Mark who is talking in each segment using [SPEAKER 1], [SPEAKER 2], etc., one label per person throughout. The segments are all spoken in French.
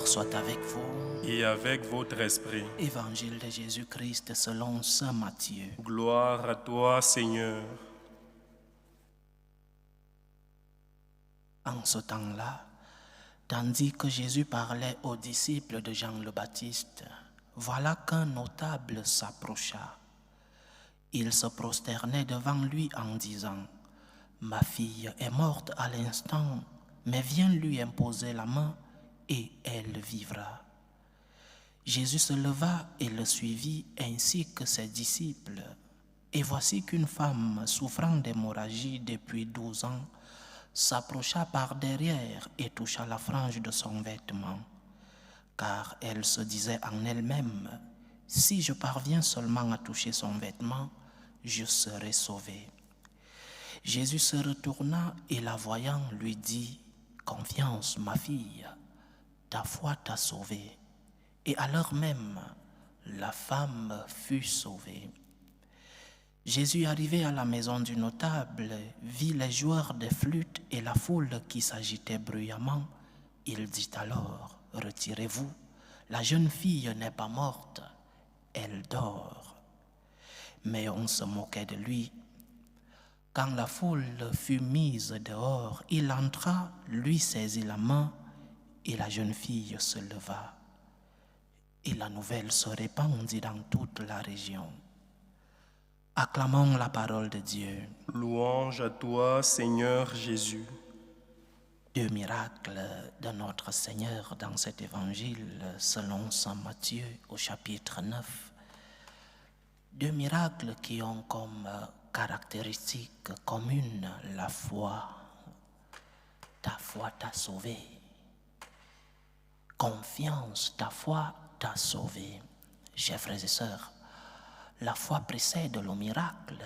[SPEAKER 1] soit avec vous.
[SPEAKER 2] Et avec votre esprit.
[SPEAKER 1] Évangile de Jésus-Christ selon saint Matthieu.
[SPEAKER 2] Gloire à toi, Seigneur.
[SPEAKER 1] En ce temps-là, tandis que Jésus parlait aux disciples de Jean le Baptiste, voilà qu'un notable s'approcha. Il se prosternait devant lui en disant : « Ma fille est morte à l'instant, mais viens lui imposer la main et elle vivra. » Jésus se leva et le suivit ainsi que ses disciples. Et voici qu'une femme souffrant d'hémorragie depuis 12 ans s'approcha par derrière et toucha la frange de son vêtement, car elle se disait en elle-même : « Si je parviens seulement à toucher son vêtement, je serai sauvée. » Jésus se retourna et la voyant lui dit : « Confiance, ma fille, ta foi t'a sauvée. » Et à l'heure même, la femme fut sauvée. Jésus, arrivé à la maison du notable, vit les joueurs des flûtes et la foule qui s'agitait bruyamment. Il dit alors : « Retirez-vous, la jeune fille n'est pas morte, elle dort. » Mais on se moquait de lui. Quand la foule fut mise dehors, il entra, lui saisit la main, et la jeune fille se leva. Et la nouvelle se répandit dans toute la région. Acclamons la parole de Dieu.
[SPEAKER 2] Louange à toi, Seigneur Jésus.
[SPEAKER 1] 2 miracles de notre Seigneur dans cet évangile selon saint Matthieu au chapitre 9. 2 miracles qui ont comme caractéristique commune la foi. Ta foi t'a sauvé. Confiance, ta foi t'a sauvé. Chers frères et sœurs, la foi précède le miracle.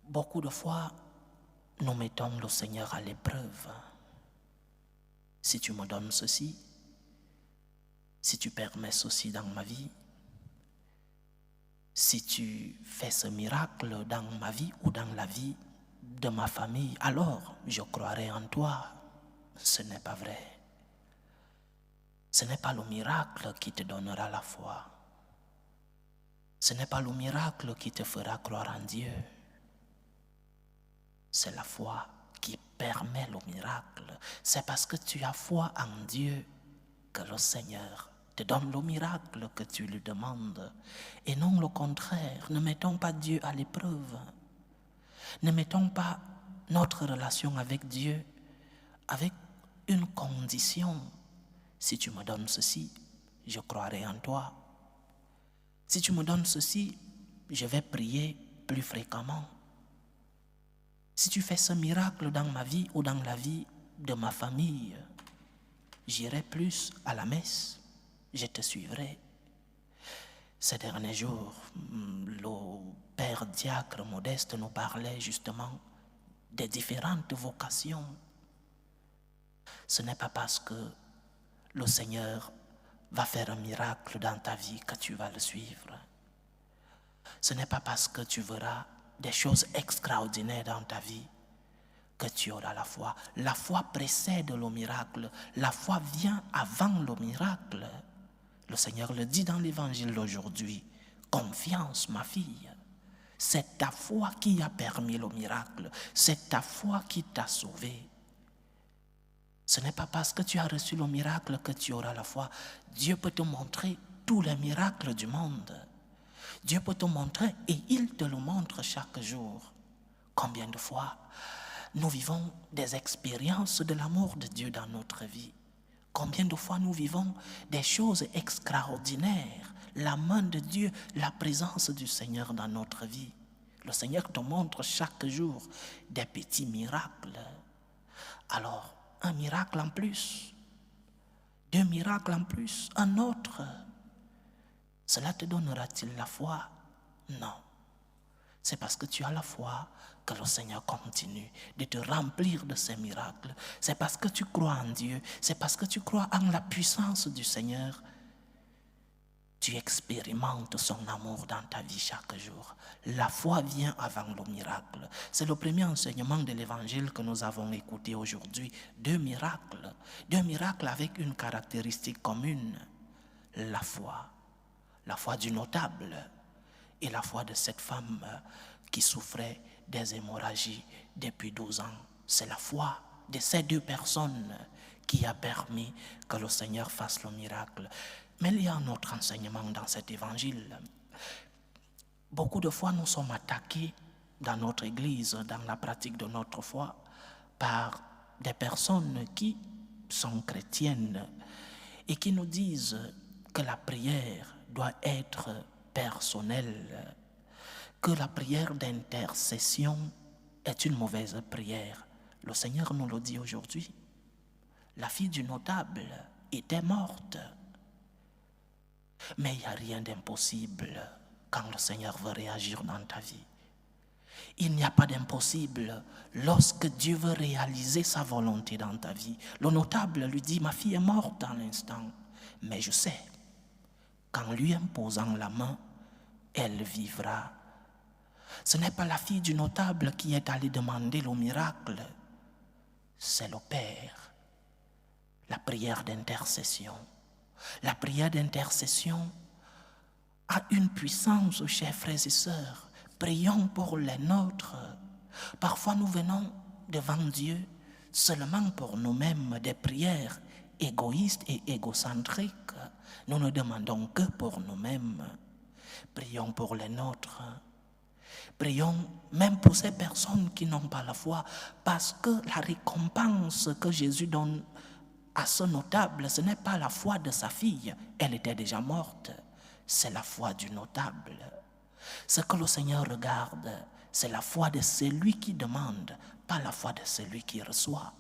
[SPEAKER 1] Beaucoup de fois, nous mettons le Seigneur à l'épreuve. Si tu me donnes ceci, si tu permets ceci dans ma vie, si tu fais ce miracle dans ma vie ou dans la vie de ma famille, alors je croirai en toi. Ce n'est pas vrai. Ce n'est pas le miracle qui te donnera la foi. Ce n'est pas le miracle qui te fera croire en Dieu. C'est la foi qui permet le miracle. C'est parce que tu as foi en Dieu que le Seigneur te donne le miracle que tu lui demandes. Et non le contraire. Ne mettons pas Dieu à l'épreuve. Ne mettons pas notre relation avec Dieu avec une condition. Si tu me donnes ceci, je croirai en toi. Si tu me donnes ceci, je vais prier plus fréquemment. Si tu fais ce miracle dans ma vie ou dans la vie de ma famille, j'irai plus à la messe, je te suivrai. Ces derniers jours, le père diacre Modeste nous parlait justement des différentes vocations. Ce n'est pas parce que le Seigneur va faire un miracle dans ta vie que tu vas le suivre. Ce n'est pas parce que tu verras des choses extraordinaires dans ta vie que tu auras la foi. La foi précède le miracle. La foi vient avant le miracle. Le Seigneur le dit dans l'évangile d'aujourd'hui. Confiance, ma fille. C'est ta foi qui a permis le miracle. C'est ta foi qui t'a sauvé. Ce n'est pas parce que tu as reçu le miracle que tu auras la foi. Dieu peut te montrer tous les miracles du monde. Dieu peut te montrer et il te le montre chaque jour. Combien de fois nous vivons des expériences de l'amour de Dieu dans notre vie? Combien de fois nous vivons des choses extraordinaires? La main de Dieu, la présence du Seigneur dans notre vie. Le Seigneur te montre chaque jour des petits miracles. Alors, un miracle en plus, 2 miracles en plus, un autre. Cela te donnera-t-il la foi? Non. C'est parce que tu as la foi que le Seigneur continue de te remplir de ces miracles. C'est parce que tu crois en Dieu, c'est parce que tu crois en la puissance du Seigneur. tu expérimentes son amour dans ta vie chaque jour. La foi vient avant le miracle. C'est le premier enseignement de l'évangile que nous avons écouté aujourd'hui. Deux miracles avec une caractéristique commune, la foi du notable et la foi de cette femme qui souffrait des hémorragies depuis 12 ans. C'est la foi de ces deux personnes qui a permis que le Seigneur fasse le miracle. Mais il y a un autre enseignement dans cet évangile. Beaucoup de fois, nous sommes attaqués dans notre église, dans la pratique de notre foi, par des personnes qui sont chrétiennes et qui nous disent que la prière doit être personnelle, que la prière d'intercession est une mauvaise prière. Le Seigneur nous le dit aujourd'hui. La fille du notable était morte. Mais il n'y a rien d'impossible quand le Seigneur veut réagir dans ta vie. Il n'y a pas d'impossible lorsque Dieu veut réaliser sa volonté dans ta vie. Le notable lui dit, ma fille est morte à l'instant, mais je sais qu'en lui imposant la main, elle vivra. Ce n'est pas la fille du notable qui est allée demander le miracle, c'est le Père. La prière d'intercession. La prière d'intercession a une puissance, chers frères et sœurs. Prions pour les nôtres. Parfois nous venons devant Dieu seulement pour nous-mêmes des prières égoïstes et égocentriques. Nous ne demandons que pour nous-mêmes. Prions pour les nôtres. Prions même pour ces personnes qui n'ont pas la foi, parce que la récompense que Jésus donne à ce notable, ce n'est pas la foi de sa fille, elle était déjà morte, c'est la foi du notable. Ce que le Seigneur regarde, c'est la foi de celui qui demande, pas la foi de celui qui reçoit.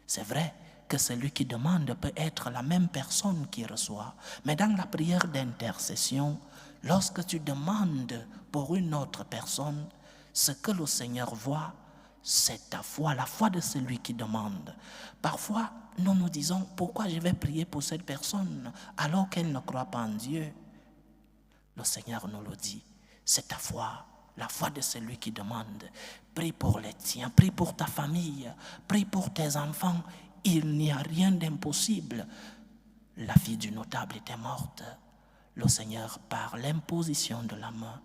[SPEAKER 1] C'est vrai que celui qui demande peut être la même personne qui reçoit, mais dans la prière d'intercession, lorsque tu demandes pour une autre personne, ce que le Seigneur voit, c'est ta foi, la foi de celui qui demande. Parfois, nous nous disons, pourquoi je vais prier pour cette personne alors qu'elle ne croit pas en Dieu? Le Seigneur nous le dit, c'est ta foi, la foi de celui qui demande. Prie pour les tiens, prie pour ta famille, prie pour tes enfants. Il n'y a rien d'impossible. La fille du notable était morte. Le Seigneur, par l'imposition de la main,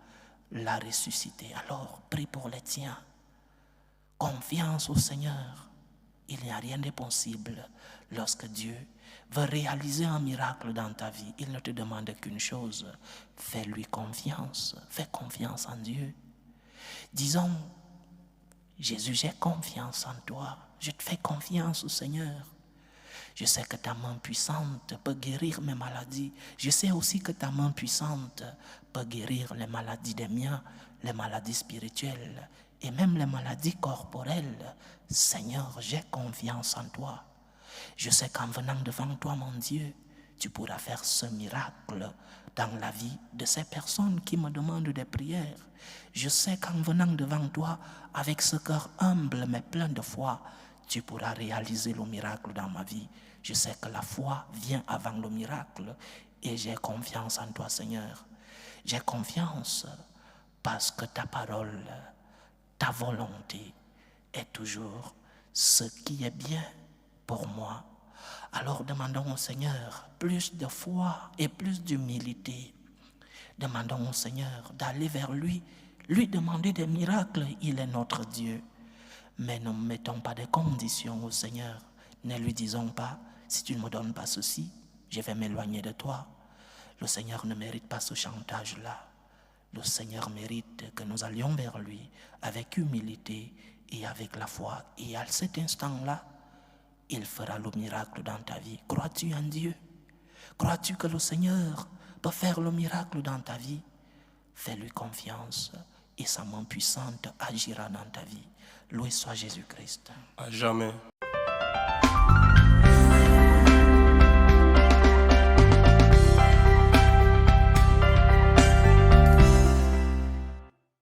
[SPEAKER 1] l'a ressuscitée. Alors, prie pour les tiens. Confiance au Seigneur. Il n'y a rien d'impossible lorsque Dieu veut réaliser un miracle dans ta vie. Il ne te demande qu'une chose. Fais-lui confiance. Fais confiance en Dieu. Disons, Jésus, j'ai confiance en toi. Je te fais confiance au Seigneur. Je sais que ta main puissante peut guérir mes maladies. Je sais aussi que ta main puissante peut guérir les maladies des miens, les maladies spirituelles et même les maladies corporelles. Seigneur, j'ai confiance en toi. Je sais qu'en venant devant toi, mon Dieu, tu pourras faire ce miracle dans la vie de ces personnes qui me demandent des prières. Je sais qu'en venant devant toi, avec ce cœur humble mais plein de foi, tu pourras réaliser le miracle dans ma vie. Je sais que la foi vient avant le miracle et j'ai confiance en toi, Seigneur. J'ai confiance parce que ta parole, ta volonté est toujours ce qui est bien pour moi. Alors demandons au Seigneur plus de foi et plus d'humilité. Demandons au Seigneur d'aller vers lui demander des miracles. Il est notre Dieu. Mais ne mettons pas des conditions au Seigneur. Ne lui disons pas, si tu ne me donnes pas ceci, je vais m'éloigner de toi. Le Seigneur ne mérite pas ce chantage-là. Le Seigneur mérite que nous allions vers lui avec humilité et avec la foi. Et à cet instant-là, il fera le miracle dans ta vie. Crois-tu en Dieu? Crois-tu que le Seigneur peut faire le miracle dans ta vie? Fais-lui confiance et sa main puissante agira dans ta vie. Loué soit Jésus-Christ.
[SPEAKER 2] À jamais.